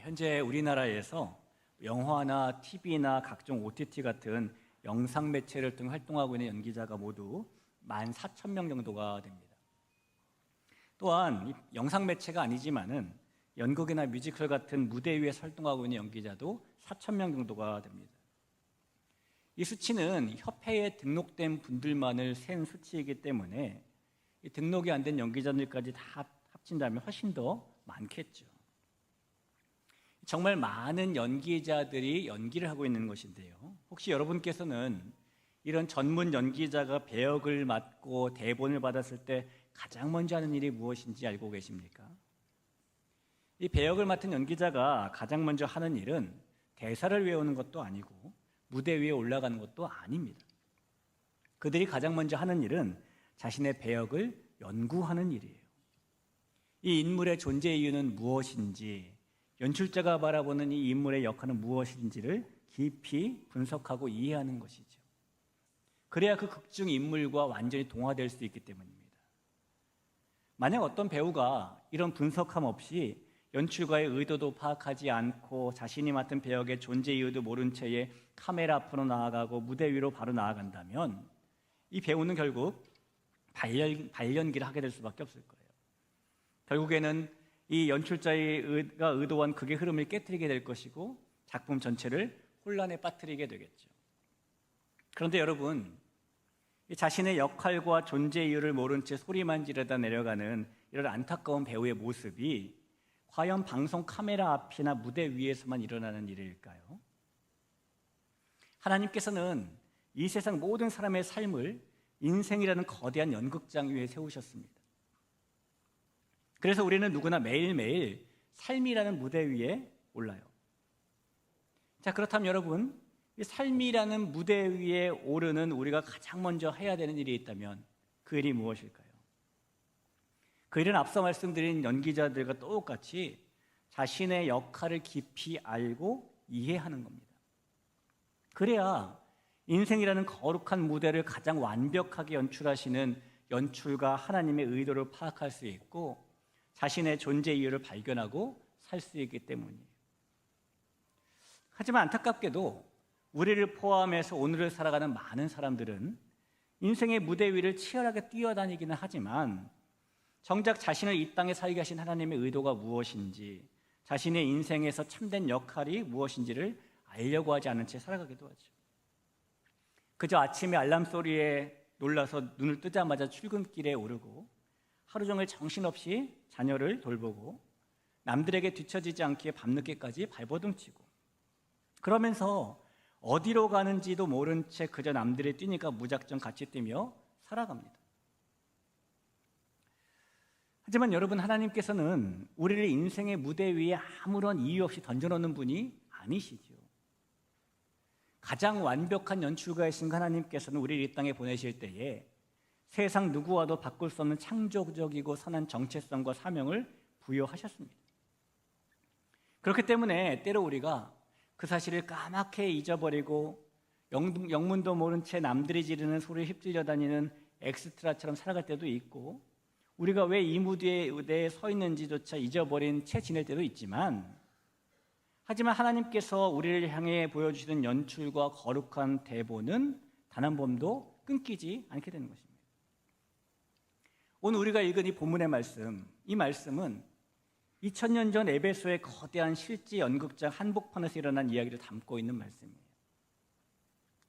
현재 우리나라에서 영화나 TV나 각종 OTT 같은 영상 매체를 통해 활동하고 있는 연기자가 모두 14,000명 정도가 됩니다. 또한 이 영상 매체가 아니지만은 연극이나 뮤지컬 같은 무대 위에서 활동하고 있는 연기자도 4,000명 정도가 됩니다. 이 수치는 협회에 등록된 분들만을 센 수치이기 때문에 이 등록이 안 된 연기자들까지 다 합친다면 훨씬 더 많겠죠. 정말 많은 연기자들이 연기를 하고 있는 것인데요. 혹시 여러분께서는 이런 전문 연기자가 배역을 맡고 대본을 받았을 때 가장 먼저 하는 일이 무엇인지 알고 계십니까? 이 배역을 맡은 연기자가 가장 먼저 하는 일은 대사를 외우는 것도 아니고 무대 위에 올라가는 것도 아닙니다. 그들이 가장 먼저 하는 일은 자신의 배역을 연구하는 일이에요. 이 인물의 존재 이유는 무엇인지, 연출자가 바라보는 이 인물의 역할은 무엇인지를 깊이 분석하고 이해하는 것이죠. 그래야 그 극중 인물과 완전히 동화될 수 있기 때문입니다. 만약 어떤 배우가 이런 분석함 없이 연출가의 의도도 파악하지 않고 자신이 맡은 배역의 존재 이유도 모른 채에 카메라 앞으로 나아가고 무대 위로 바로 나아간다면 이 배우는 결국 발연기를 하게 될 수밖에 없을 거예요. 결국에는 이 연출자가 의도한 극의 흐름을 깨트리게 될 것이고 작품 전체를 혼란에 빠뜨리게 되겠죠. 그런데 여러분, 자신의 역할과 존재 이유를 모른 채 소리만 지르다 내려가는 이런 안타까운 배우의 모습이 과연 방송 카메라 앞이나 무대 위에서만 일어나는 일일까요? 하나님께서는 이 세상 모든 사람의 삶을 인생이라는 거대한 연극장 위에 세우셨습니다. 그래서 우리는 누구나 매일매일 삶이라는 무대 위에 올라요. 자, 그렇다면 여러분, 이 삶이라는 무대 위에 오르는 우리가 가장 먼저 해야 되는 일이 있다면 그 일이 무엇일까요? 그 일은 앞서 말씀드린 연기자들과 똑같이 자신의 역할을 깊이 알고 이해하는 겁니다. 그래야 인생이라는 거룩한 무대를 가장 완벽하게 연출하시는 연출가 하나님의 의도를 파악할 수 있고 자신의 존재 이유를 발견하고 살 수 있기 때문이에요. 하지만 안타깝게도 우리를 포함해서 오늘을 살아가는 많은 사람들은 인생의 무대 위를 치열하게 뛰어다니기는 하지만 정작 자신을 이 땅에 살게 하신 하나님의 의도가 무엇인지, 자신의 인생에서 참된 역할이 무엇인지를 알려고 하지 않은 채 살아가기도 하죠. 그저 아침에 알람 소리에 놀라서 눈을 뜨자마자 출근길에 오르고 하루 종일 정신없이 자녀를 돌보고 남들에게 뒤처지지 않게 밤늦게까지 발버둥치고 그러면서 어디로 가는지도 모른 채 그저 남들이 뛰니까 무작정 같이 뛰며 살아갑니다. 하지만 여러분, 하나님께서는 우리를 인생의 무대 위에 아무런 이유 없이 던져놓는 분이 아니시죠. 가장 완벽한 연출가이신 하나님께서는 우리를 이 땅에 보내실 때에 세상 누구와도 바꿀 수 없는 창조적이고 선한 정체성과 사명을 부여하셨습니다. 그렇기 때문에 때로 우리가 그 사실을 까맣게 잊어버리고 영문도 모른 채 남들이 지르는 소리에 휩쓸려 다니는 엑스트라처럼 살아갈 때도 있고 우리가 왜 이 무대에 서 있는지조차 잊어버린 채 지낼 때도 있지만 하지만 하나님께서 우리를 향해 보여주시는 연출과 거룩한 대본은 단 한 번도 끊기지 않게 되는 것입니다. 오늘 우리가 읽은 이 본문의 말씀, 이 말씀은 2000년 전 에베소의 거대한 실제 연극장 한복판에서 일어난 이야기를 담고 있는 말씀이에요.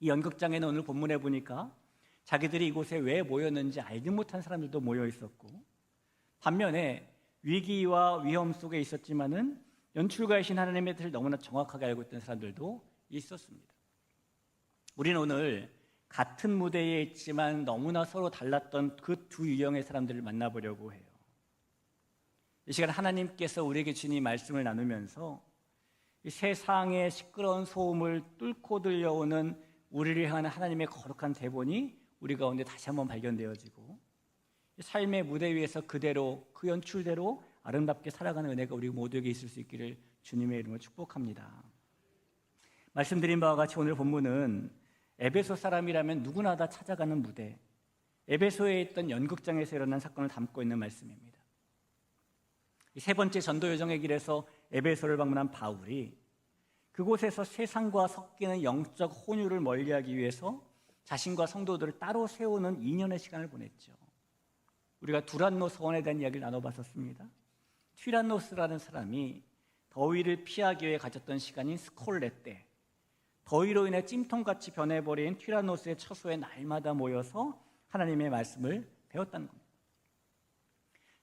이 연극장에는 오늘 본문에 보니까 자기들이 이곳에 왜 모였는지 알지 못한 사람들도 모여 있었고 반면에 위기와 위험 속에 있었지만은 연출가이신 하나님의 뜻을 너무나 정확하게 알고 있던 사람들도 있었습니다. 우리는 오늘 같은 무대에 있지만 너무나 서로 달랐던 그 두 유형의 사람들을 만나보려고 해요. 이 시간 하나님께서 우리에게 주신 이 말씀을 나누면서 이 세상의 시끄러운 소음을 뚫고 들려오는 우리를 향한 하나님의 거룩한 대본이 우리 가운데 다시 한번 발견되어지고 삶의 무대 위에서 그대로 그 연출대로 아름답게 살아가는 은혜가 우리 모두에게 있을 수 있기를 주님의 이름으로 축복합니다. 말씀드린 바와 같이 오늘 본문은 에베소 사람이라면 누구나 다 찾아가는 무대, 에베소에 있던 연극장에서 일어난 사건을 담고 있는 말씀입니다. 이 세 번째 전도 여정의 길에서 에베소를 방문한 바울이 그곳에서 세상과 섞이는 영적 혼유를 멀리하기 위해서 자신과 성도들을 따로 세우는 2년의 시간을 보냈죠. 우리가 두란노 서원에 대한 이야기를 나눠봤었습니다. 튀란노스라는 사람이 더위를 피하기 위해 가졌던 시간인 스콜레 때, 더위로 인해 찜통같이 변해버린 튀란노스의 처소에 날마다 모여서 하나님의 말씀을 배웠다는 겁니다.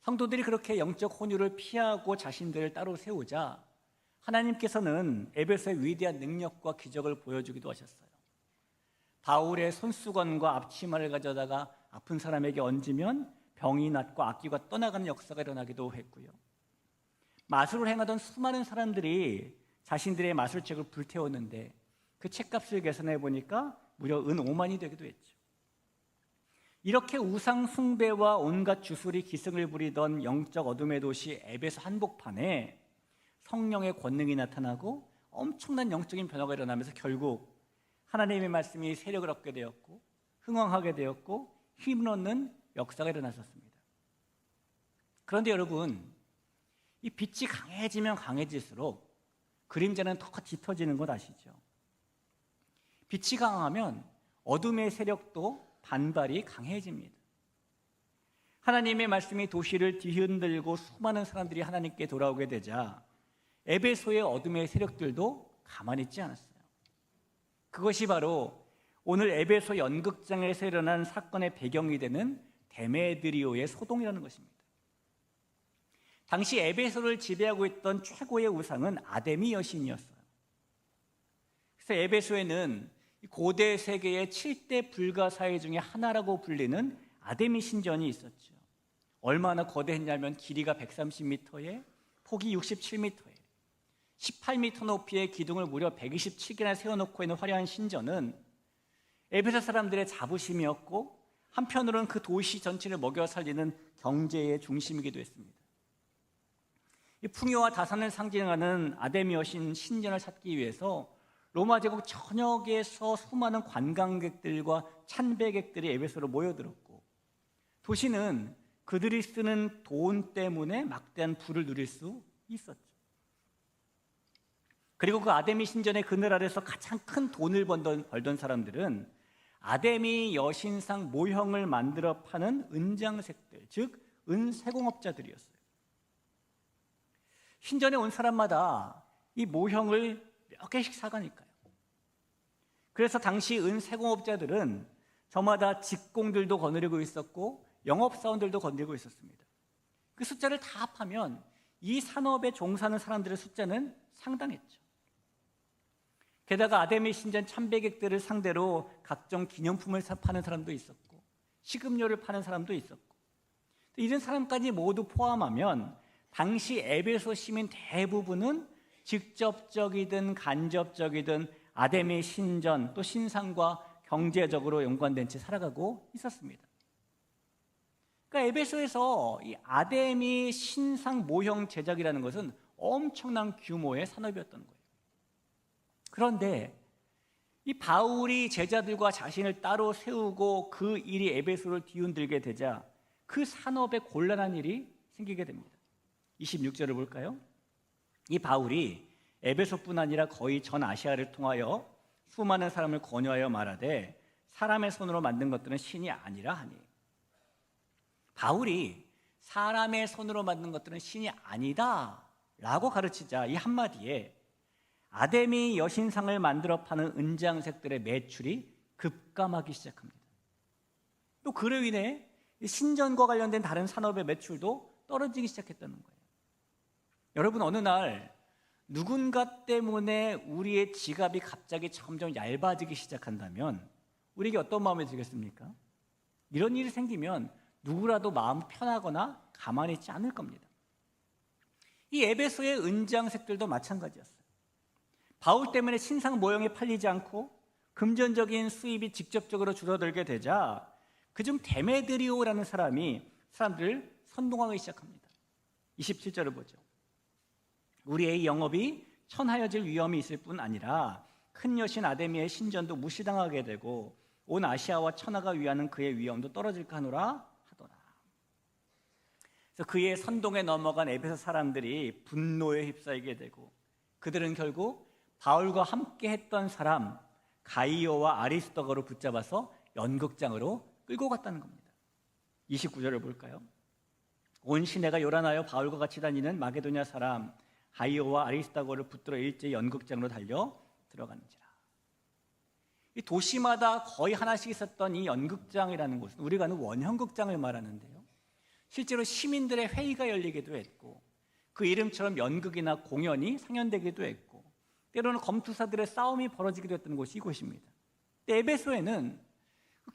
성도들이 그렇게 영적 혼유를 피하고 자신들을 따로 세우자 하나님께서는 에베소의 위대한 능력과 기적을 보여주기도 하셨어요. 바울의 손수건과 앞치마를 가져다가 아픈 사람에게 얹으면 병이 낫고 악귀가 떠나가는 역사가 일어나기도 했고요. 마술을 행하던 수많은 사람들이 자신들의 마술책을 불태웠는데 그 책값을 계산해 보니까 무려 은 5만이 되기도 했죠. 이렇게 우상 숭배와 온갖 주술이 기승을 부리던 영적 어둠의 도시 에베소 한복판에 성령의 권능이 나타나고 엄청난 영적인 변화가 일어나면서 결국 하나님의 말씀이 세력을 얻게 되었고 흥왕하게 되었고 힘을 얻는 역사가 일어났었습니다. 그런데 여러분, 이 빛이 강해지면 강해질수록 그림자는 더 짙어지는 것 아시죠? 빛이 강하면 어둠의 세력도 반발이 강해집니다. 하나님의 말씀이 도시를 뒤흔들고 수많은 사람들이 하나님께 돌아오게 되자 에베소의 어둠의 세력들도 가만히 있지 않았어요. 그것이 바로 오늘 에베소 연극장에서 일어난 사건의 배경이 되는 데메드리오의 소동이라는 것입니다. 당시 에베소를 지배하고 있던 최고의 우상은 아데미 여신이었어요. 그래서 에베소에는 고대 세계의 7대 불가사의 중에 하나라고 불리는 아데미 신전이 있었죠. 얼마나 거대했냐면 길이가 130m에 폭이 67m에 18m 높이의 기둥을 무려 127개나 세워놓고 있는 화려한 신전은 에베소 사람들의 자부심이었고 한편으로는 그 도시 전체를 먹여 살리는 경제의 중심이기도 했습니다. 이 풍요와 다산을 상징하는 아데미 여신 신전을 찾기 위해서 로마 제국 전역에서 수많은 관광객들과 참배객들이 에베소로 모여들었고 도시는 그들이 쓰는 돈 때문에 막대한 부를 누릴 수 있었죠. 그리고 그 아데미 신전의 그늘 아래서 가장 큰 돈을 벌던 사람들은 아데미 여신상 모형을 만들어 파는 은장색들, 즉 은세공업자들이었어요. 신전에 온 사람마다 이 모형을 몇 개씩 사가니까요. 그래서 당시 은세공업자들은 저마다 직공들도 거느리고 있었고 영업사원들도 거느리고 있었습니다. 그 숫자를 다 합하면 이 산업에 종사하는 사람들의 숫자는 상당했죠. 게다가 아데미 신전 참배객들을 상대로 각종 기념품을 파는 사람도 있었고 식음료를 파는 사람도 있었고 이런 사람까지 모두 포함하면 당시 에베소 시민 대부분은 직접적이든 간접적이든 아데미 신전 또 신상과 경제적으로 연관된 채 살아가고 있었습니다. 그러니까 에베소에서 이 아데미 신상 모형 제작이라는 것은 엄청난 규모의 산업이었던 거예요. 그런데 이 바울이 제자들과 자신을 따로 세우고 그 일이 에베소를 뒤흔들게 되자 그 산업에 곤란한 일이 생기게 됩니다. 26절을 볼까요? 이 바울이 에베소뿐 아니라 거의 전 아시아를 통하여 수많은 사람을 권유하여 말하되 사람의 손으로 만든 것들은 신이 아니라 하니. 바울이 사람의 손으로 만든 것들은 신이 아니다 라고 가르치자 이 한마디에 아데미 여신상을 만들어 파는 은장색들의 매출이 급감하기 시작합니다. 또 그로 인해 신전과 관련된 다른 산업의 매출도 떨어지기 시작했다는 거예요. 여러분, 어느 날 누군가 때문에 우리의 지갑이 갑자기 점점 얇아지기 시작한다면 우리에게 어떤 마음이 들겠습니까? 이런 일이 생기면 누구라도 마음 편하거나 가만히 있지 않을 겁니다. 이 에베소의 은장색들도 마찬가지였어요. 바울 때문에 신상 모형이 팔리지 않고 금전적인 수입이 직접적으로 줄어들게 되자 그중 데메드리오라는 사람이 사람들을 선동하기 시작합니다. 27절을 보죠. 우리의 영업이 천하여질 위험이 있을 뿐 아니라 큰 여신 아데미의 신전도 무시당하게 되고 온 아시아와 천하가 위하는 그의 위엄도 떨어질까 하노라 하더라. 그래서 그의 선동에 넘어간 에베소 사람들이 분노에 휩싸이게 되고 그들은 결국 바울과 함께 했던 사람 가이오와 아리스도거를 붙잡아서 연극장으로 끌고 갔다는 겁니다. 29절을 볼까요? 온 시내가 요란하여 바울과 같이 다니는 마게도냐 사람 가이오와 아리스도거를 붙들어 일제히 연극장으로 달려 들어가는지라. 이 도시마다 거의 하나씩 있었던 이 연극장이라는 곳은 우리가 아는 원형극장을 말하는데요, 실제로 시민들의 회의가 열리기도 했고 그 이름처럼 연극이나 공연이 상연되기도 했고 때로는 검투사들의 싸움이 벌어지기도 했던 곳이 이곳입니다. 에베소에는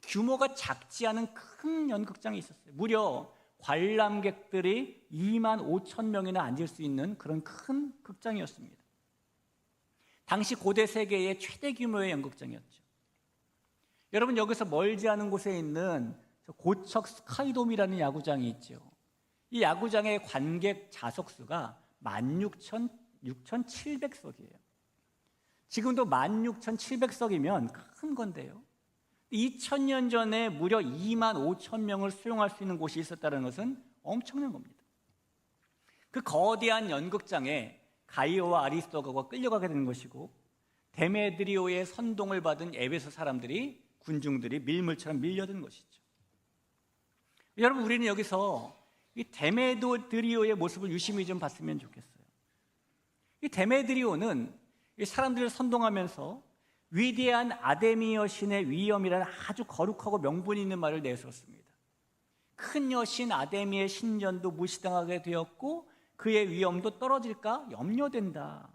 규모가 작지 않은 큰 연극장이 있었어요. 무려 관람객들이 2만 5천 명이나 앉을 수 있는 그런 큰 극장이었습니다. 당시 고대 세계의 최대 규모의 연극장이었죠. 여러분, 여기서 멀지 않은 곳에 있는 고척 스카이돔이라는 야구장이 있죠. 이 야구장의 관객 좌석수가 16,700석이에요. 지금도 16,700석이면 큰 건데요, 2000년 전에 무려 2만 5천 명을 수용할 수 있는 곳이 있었다는 것은 엄청난 겁니다. 그 거대한 연극장에 가이오와 아리스도거가 끌려가게 되는 것이고 데메드리오의 선동을 받은 에베소 사람들이, 군중들이 밀물처럼 밀려든 것이죠. 여러분, 우리는 여기서 이 데메드리오의 모습을 유심히 좀 봤으면 좋겠어요. 이 데메드리오는 이 사람들을 선동하면서 위대한 아데미 여신의 위엄이라는 아주 거룩하고 명분 있는 말을 내세웠습니다. 큰 여신 아데미의 신전도 무시당하게 되었고 그의 위엄도 떨어질까 염려된다,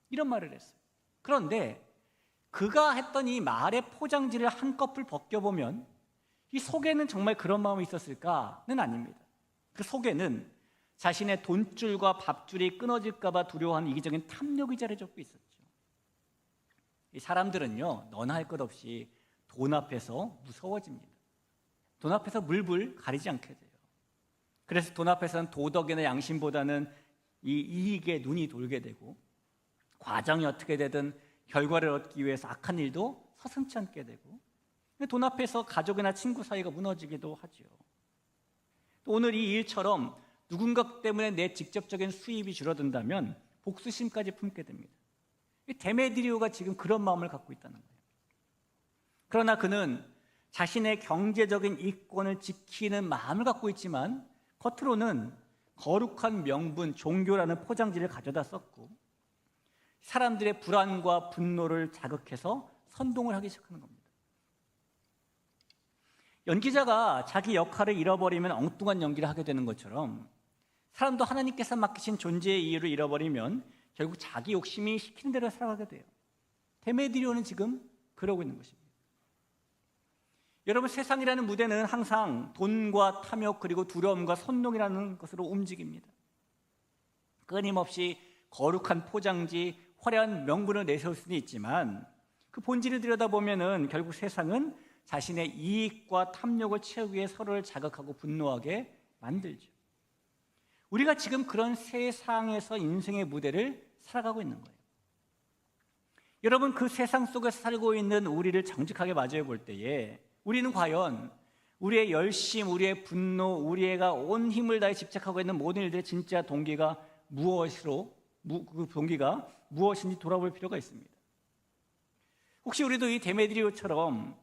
이런 말을 했어요. 그런데 그가 했던 이 말의 포장지를 한꺼풀 벗겨보면 이 속에는 정말 그런 마음이 있었을까는 아닙니다. 그 속에는 자신의 돈줄과 밥줄이 끊어질까 봐 두려워하는 이기적인 탐욕이 자리 잡고 있었죠. 이 사람들은요, 너나 할 것 없이 돈 앞에서 무서워집니다. 돈 앞에서 물불 가리지 않게 돼요. 그래서 돈 앞에서는 도덕이나 양심보다는 이 이익에 눈이 돌게 되고 과정이 어떻게 되든 결과를 얻기 위해서 악한 일도 서슴지 않게 되고 돈 앞에서 가족이나 친구 사이가 무너지기도 하죠. 또 오늘 이 일처럼 누군가 때문에 내 직접적인 수입이 줄어든다면 복수심까지 품게 됩니다. 데메드리오가 지금 그런 마음을 갖고 있다는 거예요. 그러나 그는 자신의 경제적인 이권을 지키는 마음을 갖고 있지만 겉으로는 거룩한 명분, 종교라는 포장지를 가져다 썼고 사람들의 불안과 분노를 자극해서 선동을 하기 시작하는 겁니다. 연기자가 자기 역할을 잃어버리면 엉뚱한 연기를 하게 되는 것처럼 사람도 하나님께서 맡기신 존재의 이유를 잃어버리면 결국 자기 욕심이 시키는 대로 살아가게 돼요. 데메드리오는 지금 그러고 있는 것입니다. 여러분, 세상이라는 무대는 항상 돈과 탐욕 그리고 두려움과 선동이라는 것으로 움직입니다. 끊임없이 거룩한 포장지, 화려한 명분을 내세울 수는 있지만 그 본질을 들여다보면 결국 세상은 자신의 이익과 탐욕을 채우기 위해 서로를 자극하고 분노하게 만들죠. 우리가 지금 그런 세상에서 인생의 무대를 살아가고 있는 거예요. 여러분, 그 세상 속에서 살고 있는 우리를 정직하게 마주해 볼 때에 우리는 과연 우리의 열심, 우리의 분노, 우리가 온 힘을 다해 집착하고 있는 모든 일들의 진짜 동기가 그 동기가 무엇인지 돌아볼 필요가 있습니다. 혹시 우리도 이 데메드리오처럼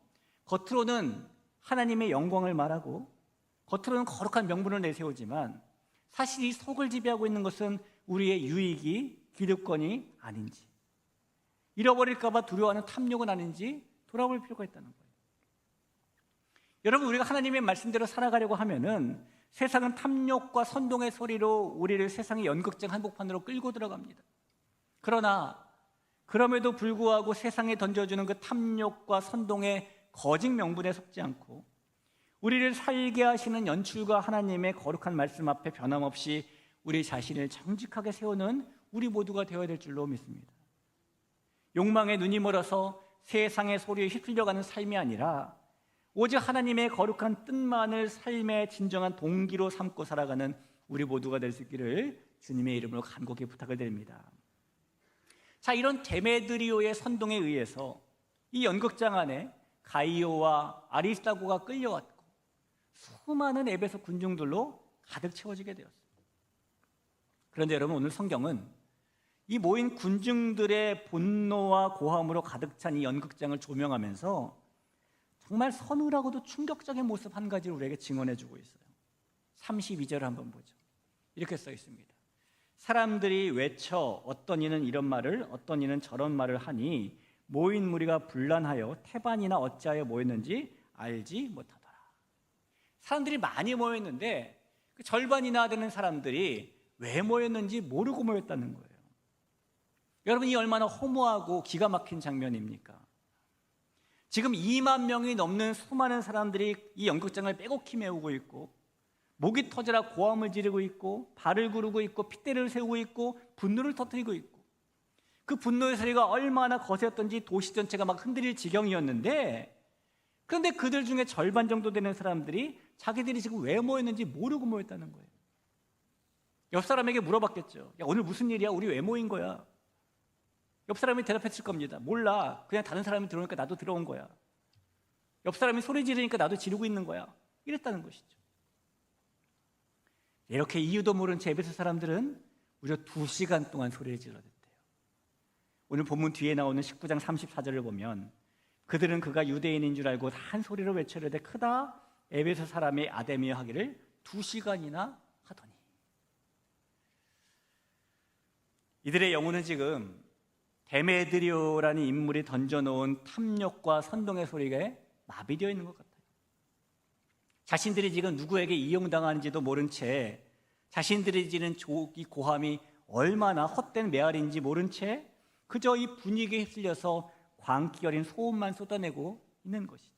겉으로는 하나님의 영광을 말하고 겉으로는 거룩한 명분을 내세우지만 사실 이 속을 지배하고 있는 것은 우리의 유익이 기득권이 아닌지, 잃어버릴까 봐 두려워하는 탐욕은 아닌지 돌아볼 필요가 있다는 거예요. 여러분, 우리가 하나님의 말씀대로 살아가려고 하면은 세상은 탐욕과 선동의 소리로 우리를 세상의 연극장 한복판으로 끌고 들어갑니다. 그러나 그럼에도 불구하고 세상에 던져주는 그 탐욕과 선동의 거짓 명분에 속지 않고 우리를 살게 하시는 연출과 하나님의 거룩한 말씀 앞에 변함없이 우리 자신을 정직하게 세우는 우리 모두가 되어야 될 줄로 믿습니다. 욕망에 눈이 멀어서 세상의 소리에 휩쓸려가는 삶이 아니라 오직 하나님의 거룩한 뜻만을 삶의 진정한 동기로 삼고 살아가는 우리 모두가 될 수 있기를 주님의 이름으로 간곡히 부탁을 드립니다. 자, 이런 데메드리오의 선동에 의해서 이 연극장 안에 가이오와 아리스다고가 끌려왔고 수많은 에베소 군중들로 가득 채워지게 되었어요. 그런데 여러분, 오늘 성경은 이 모인 군중들의 분노와 고함으로 가득 찬 이 연극장을 조명하면서 정말 서늘하고도 충격적인 모습 한 가지를 우리에게 증언해주고 있어요. 32절을 한번 보죠. 이렇게 써 있습니다. 사람들이 외쳐 어떤 이는 이런 말을 어떤 이는 저런 말을 하니 모인 무리가 분란하여 태반이나 어찌하여 모였는지 알지 못하더라. 사람들이 많이 모였는데 그 절반이나 되는 사람들이 왜 모였는지 모르고 모였다는 거예요. 여러분, 이 얼마나 허무하고 기가 막힌 장면입니까? 지금 2만 명이 넘는 수많은 사람들이 이 연극장을 빼곡히 메우고 있고 목이 터져라 고함을 지르고 있고 발을 구르고 있고 핏대를 세우고 있고 분노를 터뜨리고 있고, 그 분노의 소리가 얼마나 거세었던지 도시 전체가 막 흔들릴 지경이었는데, 그런데 그들 중에 절반 정도 되는 사람들이 자기들이 지금 왜 모였는지 모르고 모였다는 거예요. 옆 사람에게 물어봤겠죠. 야, 오늘 무슨 일이야? 우리 왜 모인 거야? 옆 사람이 대답했을 겁니다. 몰라. 그냥 다른 사람이 들어오니까 나도 들어온 거야. 옆 사람이 소리 지르니까 나도 지르고 있는 거야. 이랬다는 것이죠. 이렇게 이유도 모른 채 에베소 사람들은 무려 2시간 동안 소리를 질러댔대요. 오늘 본문 뒤에 나오는 19장 34절을 보면 그들은 그가 유대인인 줄 알고 한 소리로 외치려되 크다 에베소 사람의 아데미어 하기를 2시간이나 하더니. 이들의 영혼은 지금 데메드리오라는 인물이 던져놓은 탐욕과 선동의 소리에 마비되어 있는 것 같아요. 자신들이 지금 누구에게 이용당하는지도 모른 채, 자신들이 지는 이 고함이 얼마나 헛된 메아리인지 모른 채 그저 이 분위기에 휩쓸려서 광기 어린 소음만 쏟아내고 있는 것이죠.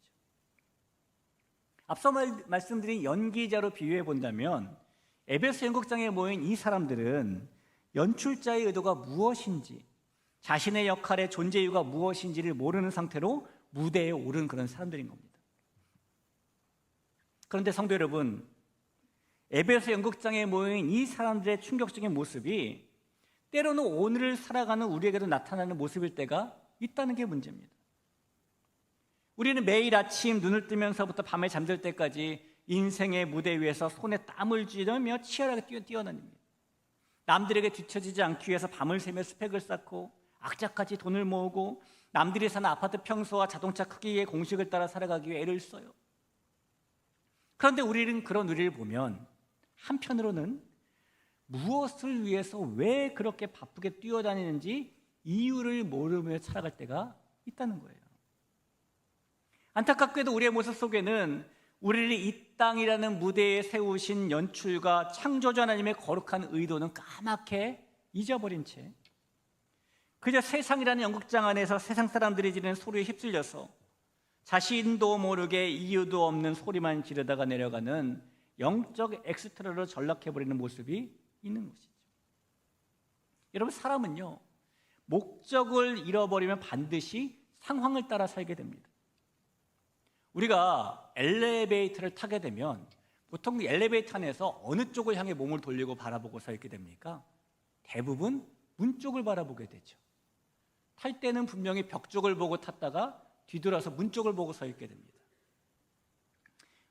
앞서 말씀드린 연기자로 비유해 본다면 에베소 연극장에 모인 이 사람들은 연출자의 의도가 무엇인지, 자신의 역할의 존재 이유가 무엇인지를 모르는 상태로 무대에 오른 그런 사람들인 겁니다. 그런데 성도 여러분, 에베소 연극장에 모인 이 사람들의 충격적인 모습이 때로는 오늘을 살아가는 우리에게도 나타나는 모습일 때가 있다는 게 문제입니다. 우리는 매일 아침 눈을 뜨면서부터 밤에 잠들 때까지 인생의 무대 위에서 손에 땀을 쥐으며 치열하게 뛰어다닙니다. 남들에게 뒤처지지 않기 위해서 밤을 새며 스펙을 쌓고 악착같이 돈을 모으고 남들이 사는 아파트 평수와 자동차 크기의 공식을 따라 살아가기 위해 애를 써요. 그런데 우리는 그런 우리를 보면 한편으로는 무엇을 위해서 왜 그렇게 바쁘게 뛰어다니는지 이유를 모르며 살아갈 때가 있다는 거예요. 안타깝게도 우리의 모습 속에는 우리를 이 땅이라는 무대에 세우신 연출가 창조주 하나님의 거룩한 의도는 까맣게 잊어버린 채 그저 세상이라는 연극장 안에서 세상 사람들이 지르는 소리에 휩쓸려서 자신도 모르게 이유도 없는 소리만 지르다가 내려가는 영적 엑스트라로 전락해버리는 모습이 있는 것이죠. 여러분, 사람은요, 목적을 잃어버리면 반드시 상황을 따라 살게 됩니다. 우리가 엘리베이터를 타게 되면 보통 엘리베이터 안에서 어느 쪽을 향해 몸을 돌리고 바라보고 서 있게 됩니까? 대부분 문 쪽을 바라보게 되죠. 탈 때는 분명히 벽 쪽을 보고 탔다가 뒤돌아서 문 쪽을 보고 서 있게 됩니다.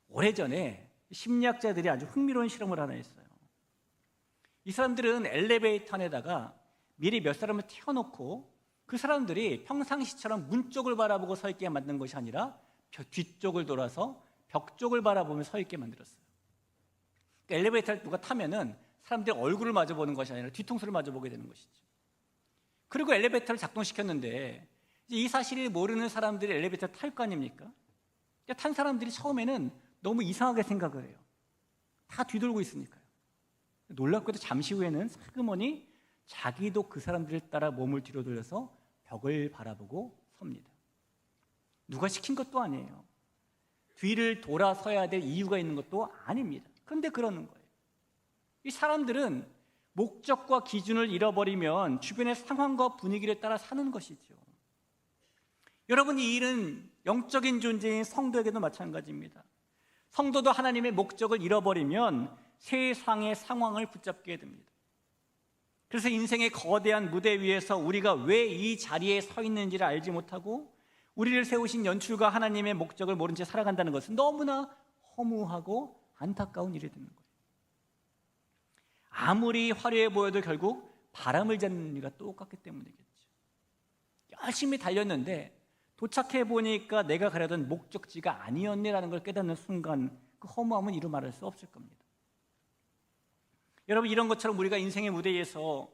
오래전에 심리학자들이 아주 흥미로운 실험을 하나 했어요. 이 사람들은 엘리베이터 안에다가 미리 몇 사람을 태워놓고 그 사람들이 평상시처럼 문 쪽을 바라보고 서 있게 만든 것이 아니라 뒤쪽을 돌아서 벽 쪽을 바라보며 서 있게 만들었어요. 그러니까 엘리베이터를 누가 타면은 사람들이 얼굴을 마주보는 것이 아니라 뒤통수를 마주보게 되는 것이죠. 그리고 엘리베이터를 작동시켰는데 이 사실을 모르는 사람들이 엘리베이터를 탈 거 아닙니까? 탄 사람들이 처음에는 너무 이상하게 생각을 해요. 다 뒤돌고 있으니까요. 놀랍게도 잠시 후에는 슬그머니 자기도 그 사람들을 따라 몸을 뒤로 돌려서 벽을 바라보고 섭니다. 누가 시킨 것도 아니에요. 뒤를 돌아서야 될 이유가 있는 것도 아닙니다. 그런데 그러는 거예요. 이 사람들은 목적과 기준을 잃어버리면 주변의 상황과 분위기를 따라 사는 것이죠. 여러분, 이 일은 영적인 존재인 성도에게도 마찬가지입니다. 성도도 하나님의 목적을 잃어버리면 세상의 상황을 붙잡게 됩니다. 그래서 인생의 거대한 무대 위에서 우리가 왜 이 자리에 서 있는지를 알지 못하고 우리를 세우신 연출가 하나님의 목적을 모른 채 살아간다는 것은 너무나 허무하고 안타까운 일이 되는 거예요. 아무리 화려해 보여도 결국 바람을 잡는 일과 똑같기 때문이겠죠. 열심히 달렸는데 도착해 보니까 내가 가려던 목적지가 아니었네라는 걸 깨닫는 순간 그 허무함은 이루 말할 수 없을 겁니다. 여러분, 이런 것처럼 우리가 인생의 무대에서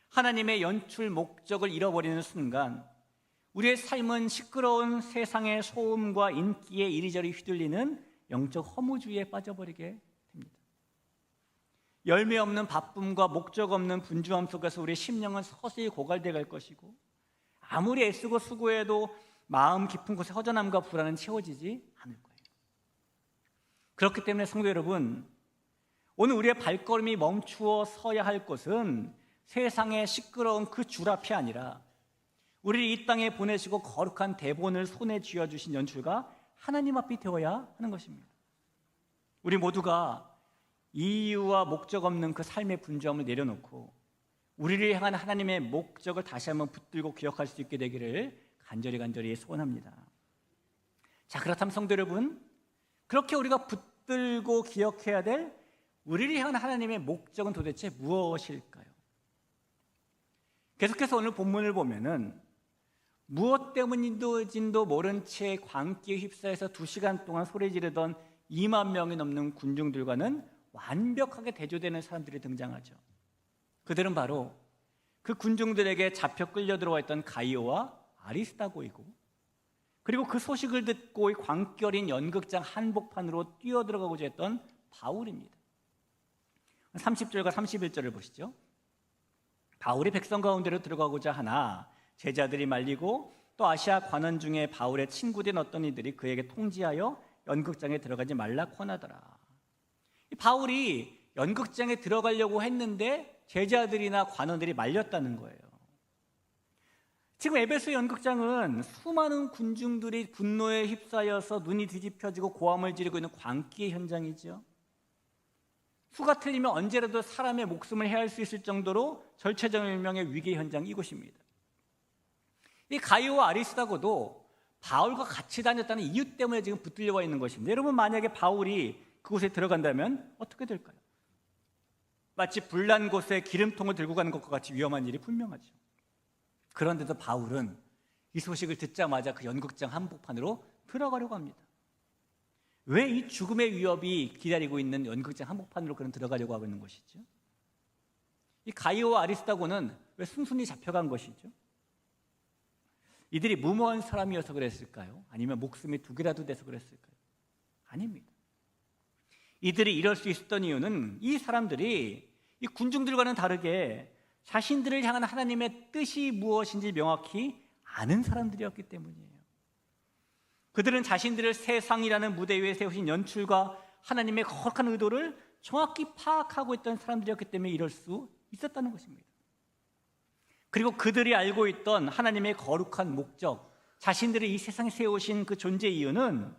하나님의 연출 목적을 잃어버리는 순간 우리의 삶은 시끄러운 세상의 소음과 인기에 이리저리 휘둘리는 영적 허무주의에 빠져버리게 됩니다. 열매 없는 바쁨과 목적 없는 분주함 속에서 우리의 심령은 서서히 고갈돼 갈 것이고, 아무리 애쓰고 수고해도 마음 깊은 곳에 허전함과 불안은 채워지지 않을 거예요. 그렇기 때문에 성도 여러분, 오늘 우리의 발걸음이 멈추어 서야 할 곳은 세상의 시끄러운 그 줄 앞이 아니라 우리를 이 땅에 보내시고 거룩한 대본을 손에 쥐어주신 연출가 하나님 앞이 되어야 하는 것입니다. 우리 모두가 이유와 목적 없는 그 삶의 분주함을 내려놓고 우리를 향한 하나님의 목적을 다시 한번 붙들고 기억할 수 있게 되기를 간절히 소원합니다. 자, 그렇다면 성도 여러분, 그렇게 우리가 붙들고 기억해야 될 우리를 향한 하나님의 목적은 도대체 무엇일까요? 계속해서 오늘 본문을 보면은 무엇 때문인지도 모른 채 광기에 휩싸여서 2시간 동안 소리 지르던 2만 명이 넘는 군중들과는 완벽하게 대조되는 사람들이 등장하죠. 그들은 바로 그 군중들에게 잡혀 끌려 들어와 있던 가이오와 아리스다고이고, 그리고 그 소식을 듣고 광기 어린 연극장 한복판으로 뛰어들어가고자 했던 바울입니다. 30절과 31절을 보시죠. 바울이 백성 가운데로 들어가고자 하나 제자들이 말리고 또 아시아 관원 중에 바울의 친구된 어떤 이들이 그에게 통지하여 연극장에 들어가지 말라 권하더라. 바울이 연극장에 들어가려고 했는데 제자들이나 관원들이 말렸다는 거예요. 지금 에베소 연극장은 수많은 군중들이 분노에 휩싸여서 눈이 뒤집혀지고 고함을 지르고 있는 광기의 현장이죠. 수가 틀리면 언제라도 사람의 목숨을 해할 수 있을 정도로 절체절명의 위기 현장이 이곳입니다. 이 가이오와 아리스다고도 바울과 같이 다녔다는 이유 때문에 지금 붙들려와 있는 것입니다. 여러분, 만약에 바울이 그곳에 들어간다면 어떻게 될까요? 마치 불난 곳에 기름통을 들고 가는 것과 같이 위험한 일이 분명하죠. 그런데도 바울은 이 소식을 듣자마자 그 연극장 한복판으로 들어가려고 합니다. 왜 이 죽음의 위협이 기다리고 있는 연극장 한복판으로 그는 들어가려고 하고 있는 것이죠? 이 가이오와 아리스다고는 왜 순순히 잡혀간 것이죠? 이들이 무모한 사람이어서 그랬을까요? 아니면 목숨이 2개라도 돼서 그랬을까요? 아닙니다. 이들이 이럴 수 있었던 이유는 이 사람들이 이 군중들과는 다르게 자신들을 향한 하나님의 뜻이 무엇인지 명확히 아는 사람들이었기 때문이에요. 그들은 자신들을 세상이라는 무대 위에 세우신 연출과 하나님의 거룩한 의도를 정확히 파악하고 있던 사람들이었기 때문에 이럴 수 있었다는 것입니다. 그리고 그들이 알고 있던 하나님의 거룩한 목적, 자신들이 이 세상에 세우신 그 존재 이유는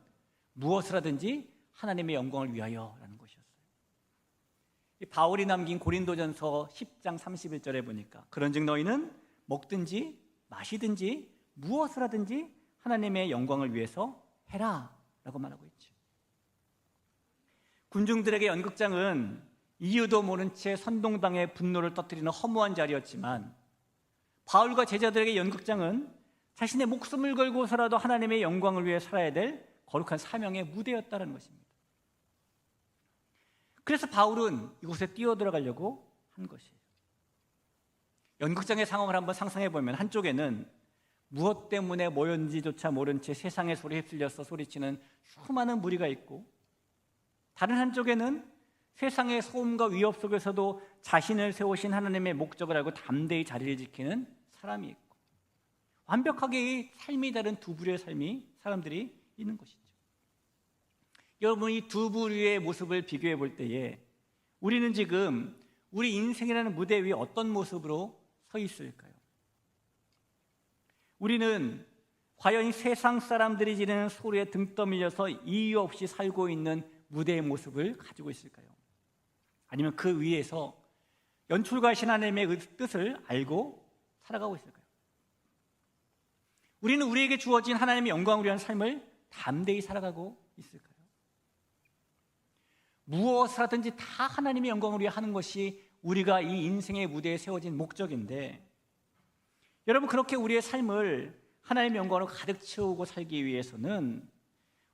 무엇을 하든지 하나님의 영광을 위하여라는 것이었어요. 바울이 남긴 고린도전서 10장 31절에 보니까 그런즉 너희는 먹든지 마시든지 무엇을 하든지 하나님의 영광을 위해서 해라 라고 말하고 있죠. 군중들에게 연극장은 이유도 모른 채 선동당의 분노를 터뜨리는 허무한 자리였지만, 바울과 제자들에게 연극장은 자신의 목숨을 걸고서라도 하나님의 영광을 위해 살아야 될 거룩한 사명의 무대였다는 것입니다. 그래서 바울은 이곳에 뛰어들어가려고 한 것이에요. 연극장의 상황을 한번 상상해 보면 한쪽에는 무엇 때문에 모였는지조차 모른 채 세상의 소리에 휩쓸려서 소리치는 수많은 무리가 있고, 다른 한쪽에는 세상의 소음과 위협 속에서도 자신을 세우신 하나님의 목적을 알고 담대히 자리를 지키는 사람이 있고, 완벽하게 이 삶이 다른 두 부류의 사람들이 있는 것이죠. 여러분, 이 두 부류의 모습을 비교해 볼 때에 우리는 지금 우리 인생이라는 무대 위에 어떤 모습으로 서 있을까요? 우리는 과연 이 세상 사람들이 지르는 소리에 등 떠밀려서 이유 없이 살고 있는 무대의 모습을 가지고 있을까요? 아니면 그 위에서 연출가이신 하나님의 뜻을 알고 살아가고 있을까요? 우리는 우리에게 주어진 하나님의 영광을 위한 삶을 담대히 살아가고 있을까요? 무엇을 하든지 다 하나님의 영광을 위해 하는 것이 우리가 이 인생의 무대에 세워진 목적인데, 여러분, 그렇게 우리의 삶을 하나님의 영광으로 가득 채우고 살기 위해서는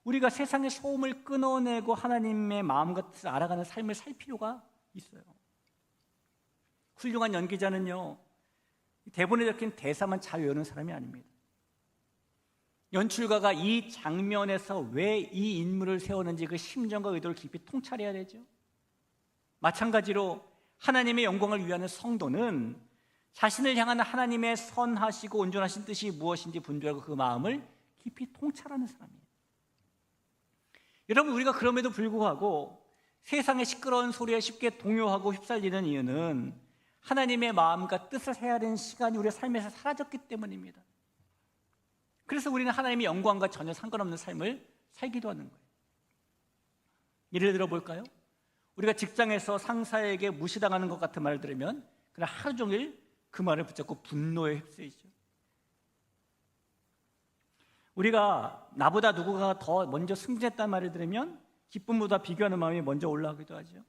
우리가 세상의 소음을 끊어내고 하나님의 마음과 뜻을 알아가는 삶을 살 필요가 있어요. 훌륭한 연기자는요, 대본에 적힌 대사만 잘 외우는 사람이 아닙니다. 연출가가 이 장면에서 왜 이 인물을 세우는지 그 심정과 의도를 깊이 통찰해야 되죠. 마찬가지로 하나님의 영광을 위하는 성도는 자신을 향한 하나님의 선하시고 온전하신 뜻이 무엇인지 분별하고 그 마음을 깊이 통찰하는 사람이에요. 여러분, 우리가 그럼에도 불구하고 세상의 시끄러운 소리에 쉽게 동요하고 휩쓸리는 이유는 하나님의 마음과 뜻을 헤아리는 시간이 우리의 삶에서 사라졌기 때문입니다. 그래서 우리는 하나님의 영광과 전혀 상관없는 삶을 살기도 하는 거예요. 예를 들어 볼까요? 우리가 직장에서 상사에게 무시당하는 것 같은 말을 들으면 그냥 하루 종일 그 말을 붙잡고 분노에 휩쓰이죠. 우리가 나보다 누구가 더 먼저 승진했다는 말을 들으면 기쁨보다 비교하는 마음이 먼저 올라오기도 하죠.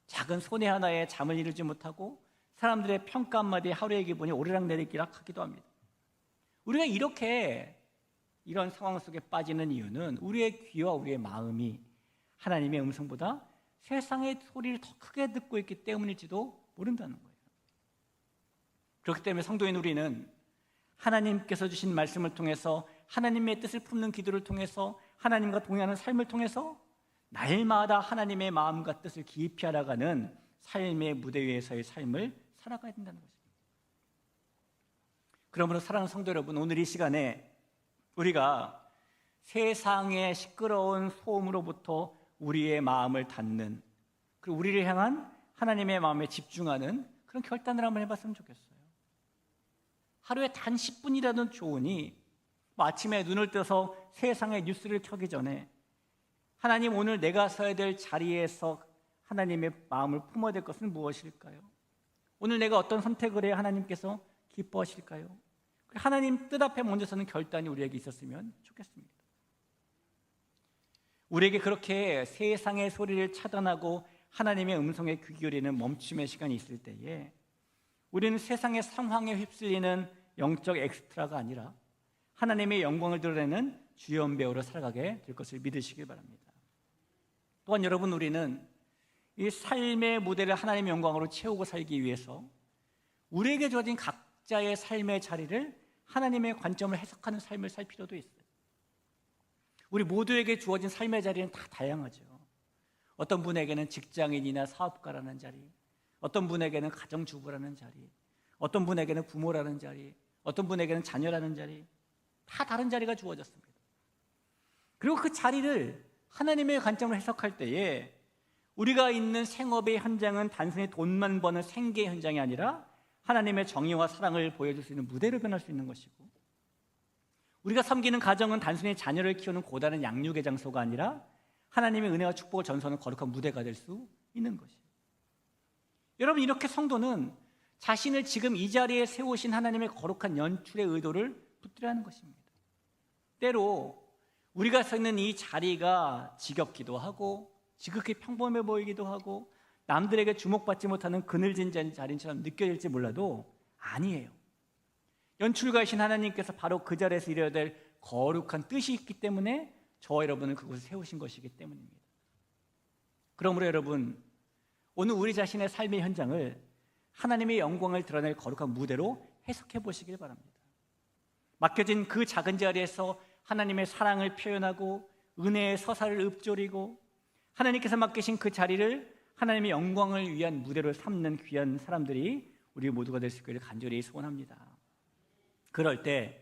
작은 손해 하나에 잠을 이루지 못하고 사람들의 평가 한마디에 하루의 기분이 오르락내리락 하기도 합니다. 우리가 이렇게 이런 상황 속에 빠지는 이유는 우리의 귀와 우리의 마음이 하나님의 음성보다 세상의 소리를 더 크게 듣고 있기 때문일지도 모른다는 거예요. 그렇기 때문에 성도인 우리는 하나님께서 주신 말씀을 통해서, 하나님의 뜻을 품는 기도를 통해서, 하나님과 동행하는 삶을 통해서 날마다 하나님의 마음과 뜻을 깊이 알아가는 삶의 무대 위에서의 삶을 살아가야 된다는 것입니다. 그러므로 사랑하는 성도 여러분, 오늘 이 시간에 우리가 세상의 시끄러운 소음으로부터 우리의 마음을 닫는, 그리고 우리를 향한 하나님의 마음에 집중하는 그런 결단을 한번 해봤으면 좋겠어요. 하루에 단 10분이라도 좋으니 아침에 눈을 떠서 세상의 뉴스를 켜기 전에 하나님, 오늘 내가 서야 될 자리에서 하나님의 마음을 품어야 될 것은 무엇일까요? 오늘 내가 어떤 선택을 해야 하나님께서 기뻐하실까요? 하나님 뜻 앞에 먼저 서는 결단이 우리에게 있었으면 좋겠습니다. 우리에게 그렇게 세상의 소리를 차단하고 하나님의 음성에 귀 기울이는 멈춤의 시간이 있을 때에 우리는 세상의 상황에 휩쓸리는 영적 엑스트라가 아니라 하나님의 영광을 드러내는 주연 배우로 살아가게 될 것을 믿으시길 바랍니다. 또한 여러분, 우리는 이 삶의 무대를 하나님의 영광으로 채우고 살기 위해서 우리에게 주어진 각자의 삶의 자리를 하나님의 관점을 해석하는 삶을 살 필요도 있어요. 우리 모두에게 주어진 삶의 자리는 다 다양하죠. 어떤 분에게는 직장인이나 사업가라는 자리, 어떤 분에게는 가정주부라는 자리, 어떤 분에게는 부모라는 자리, 어떤 분에게는 자녀라는 자리, 다 다른 자리가 주어졌습니다. 그리고 그 자리를 하나님의 관점으로 해석할 때에 우리가 있는 생업의 현장은 단순히 돈만 버는 생계 현장이 아니라 하나님의 정의와 사랑을 보여줄 수 있는 무대로 변할 수 있는 것이고, 우리가 섬기는 가정은 단순히 자녀를 키우는 고단한 양육의 장소가 아니라 하나님의 은혜와 축복을 전수하는 거룩한 무대가 될 수 있는 것이에요. 여러분, 이렇게 성도는 자신을 지금 이 자리에 세우신 하나님의 거룩한 연출의 의도를 붙들어야 하는 것입니다. 때로 우리가 서 있는 이 자리가 지겹기도 하고 지극히 평범해 보이기도 하고 남들에게 주목받지 못하는 그늘진 자리처럼 느껴질지 몰라도 아니에요. 연출가이신 하나님께서 바로 그 자리에서 이뤄야 될 거룩한 뜻이 있기 때문에 저와 여러분을 그곳에 세우신 것이기 때문입니다. 그러므로 여러분, 오늘 우리 자신의 삶의 현장을 하나님의 영광을 드러낼 거룩한 무대로 해석해 보시길 바랍니다. 맡겨진 그 작은 자리에서 하나님의 사랑을 표현하고 은혜의 서사를 읊조리고 하나님께서 맡기신 그 자리를 하나님의 영광을 위한 무대로 삼는 귀한 사람들이 우리 모두가 될 수 있기를 간절히 소원합니다. 그럴 때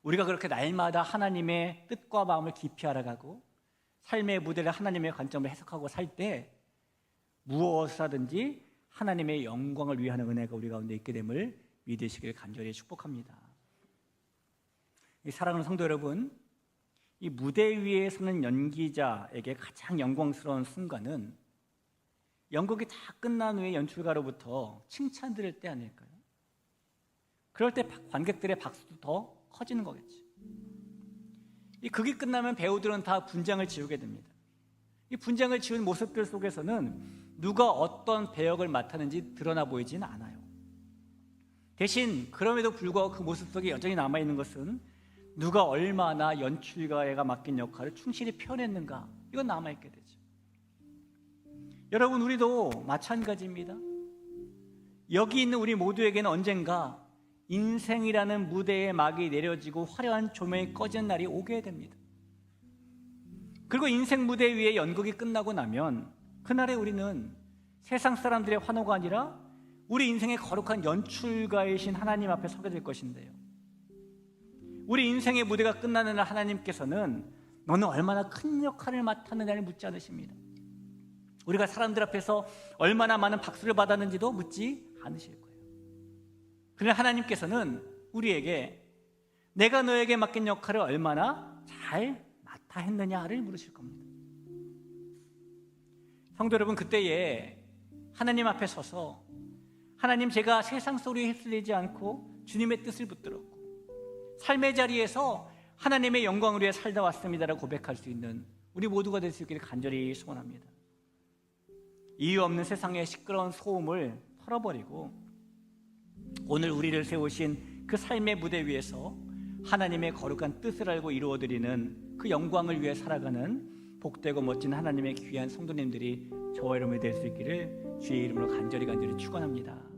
우리가 그렇게 날마다 하나님의 뜻과 마음을 깊이 알아가고 삶의 무대를 하나님의 관점으로 해석하고 살 때 무엇을 하든지 하나님의 영광을 위하는 은혜가 우리 가운데 있게 됨을 믿으시길 간절히 축복합니다. 사랑하는 성도 여러분, 이 무대 위에 서는 연기자에게 가장 영광스러운 순간은 연극이 다 끝난 후에 연출가로부터 칭찬 들을 때 아닐까요? 그럴 때 관객들의 박수도 더 커지는 거겠죠. 이 극이 끝나면 배우들은 다 분장을 지우게 됩니다. 이 분장을 지운 모습들 속에서는 누가 어떤 배역을 맡았는지 드러나 보이지는 않아요. 대신 그럼에도 불구하고 그 모습 속에 여전히 남아있는 것은 누가 얼마나 연출가가 맡긴 역할을 충실히 표현했는가, 이건 남아있게 되죠. 여러분, 우리도 마찬가지입니다. 여기 있는 우리 모두에게는 언젠가 인생이라는 무대에 막이 내려지고 화려한 조명이 꺼지는 날이 오게 됩니다. 그리고 인생 무대 위에 연극이 끝나고 나면 그날에 우리는 세상 사람들의 환호가 아니라 우리 인생의 거룩한 연출가이신 하나님 앞에 서게 될 것인데요, 우리 인생의 무대가 끝나는 날 하나님께서는 너는 얼마나 큰 역할을 맡았느냐를 묻지 않으십니다. 우리가 사람들 앞에서 얼마나 많은 박수를 받았는지도 묻지 않으실 거예요. 그러나 하나님께서는 우리에게 내가 너에게 맡긴 역할을 얼마나 잘 맡아 했느냐를 물으실 겁니다. 성도 여러분, 그때에 하나님 앞에 서서 하나님, 제가 세상 소리에 휩쓸리지 않고 주님의 뜻을 붙들었고 삶의 자리에서 하나님의 영광을 위해 살다 왔습니다라고 고백할 수 있는 우리 모두가 될 수 있기를 간절히 소원합니다. 이유 없는 세상의 시끄러운 소음을 털어버리고 오늘 우리를 세우신 그 삶의 무대 위에서 하나님의 거룩한 뜻을 알고 이루어드리는 그 영광을 위해 살아가는 복되고 멋진 하나님의 귀한 성도님들이 저와 여러분이 될 수 있기를 주의 이름으로 간절히 축원합니다.